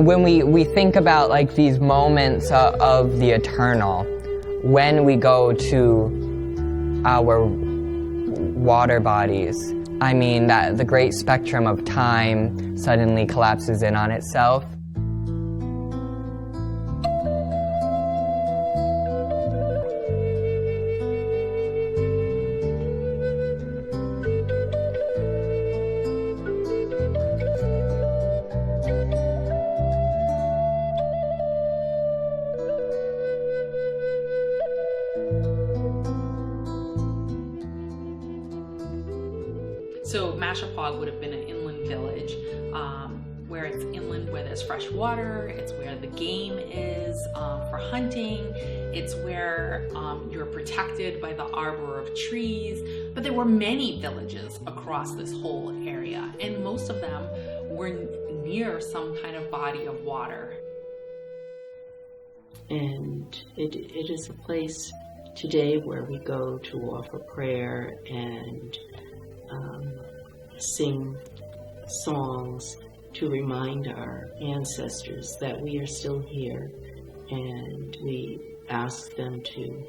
when we think about like these moments of the eternal, when we go to our water bodies, I mean that the great spectrum of time suddenly collapses in on itself. So Mashapaug would have been an inland village, where it's inland, where there's fresh water, it's where the game is for hunting, it's where you're protected by the arbor of trees. But there were many villages across this whole area, and most of them were near some kind of body of water. And it is a place today where we go to offer prayer and sing songs to remind our ancestors that we are still here, and we ask them to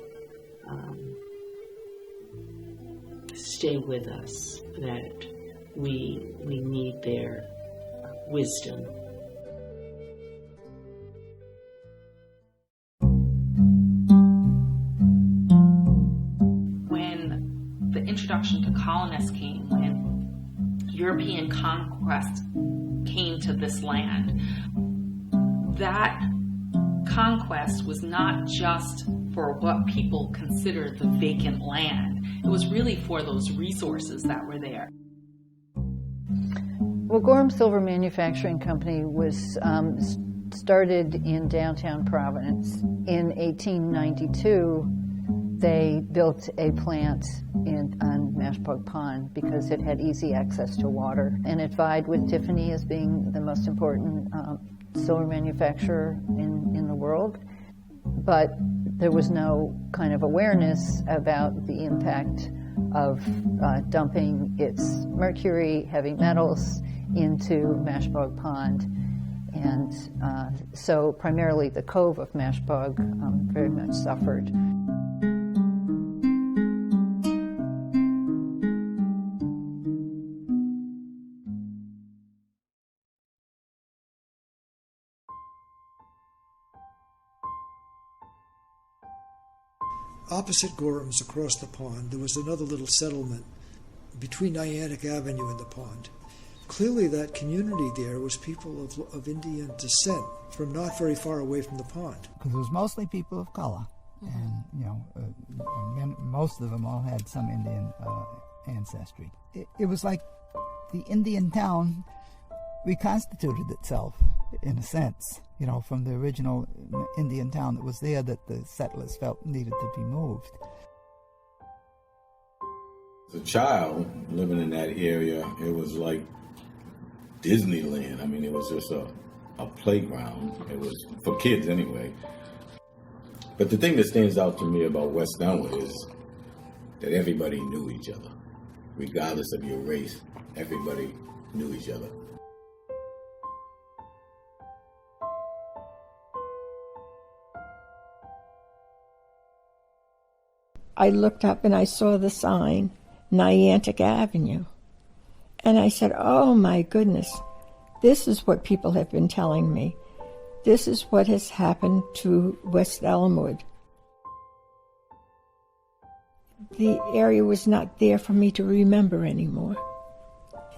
stay with us, that we need their wisdom. When the introduction to colonists came, when European conquest came to this land, that conquest was not just for what people considered the vacant land. It was really for those resources that were there. Well, Gorham Silver Manufacturing Company was started in downtown Providence. In 1892, they built a plant on Mashapaug Pond because it had easy access to water, and it vied with Tiffany as being the most important silver manufacturer in the world. But there was no kind of awareness about the impact of dumping its mercury, heavy metals into Mashapaug Pond. And so primarily the cove of Mashapaug very much suffered. Opposite Gorham's, across the pond, there was another little settlement between Niantic Avenue and the pond. Clearly that community there was people of Indian descent from not very far away from the pond. Because it was mostly people of color, and most of them all had some Indian ancestry. It was like the Indian town reconstituted itself, in a sense, from the original Indian town that was there that the settlers felt needed to be moved. As a child living in that area, it was like Disneyland. I mean, it was just a playground. It was for kids anyway. But the thing that stands out to me about West Elmwood is that everybody knew each other. Regardless of your race, everybody knew each other. I looked up and I saw the sign, Niantic Avenue. And I said, oh my goodness, this is what people have been telling me. This is what has happened to West Elmwood. The area was not there for me to remember anymore.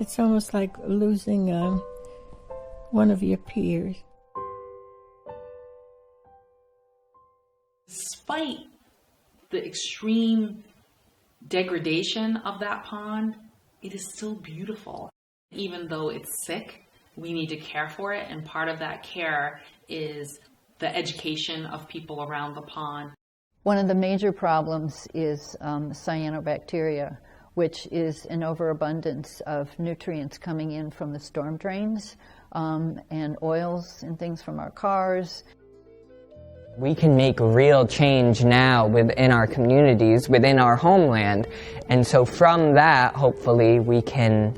It's almost like losing one of your peers. Despite the extreme degradation of that pond, it is still beautiful. Even though it's sick, we need to care for it, and part of that care is the education of people around the pond. One of the major problems is cyanobacteria, which is an overabundance of nutrients coming in from the storm drains and oils and things from our cars. We can make real change now within our communities, within our homeland, and so from that, hopefully, we can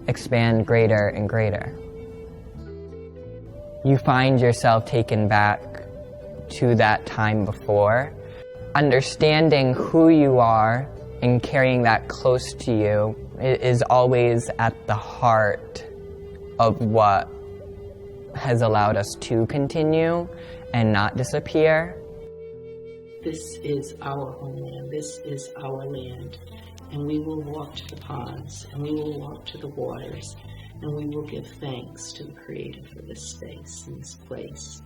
expand greater and greater. you find yourself taken back to that time before. Understanding who you are and carrying that close to you is always at the heart of what has allowed us to continue and not disappear. This is our homeland. This is our land. And we will walk to the ponds, and we will walk to the waters, and we will give thanks to the Creator for this space and this place.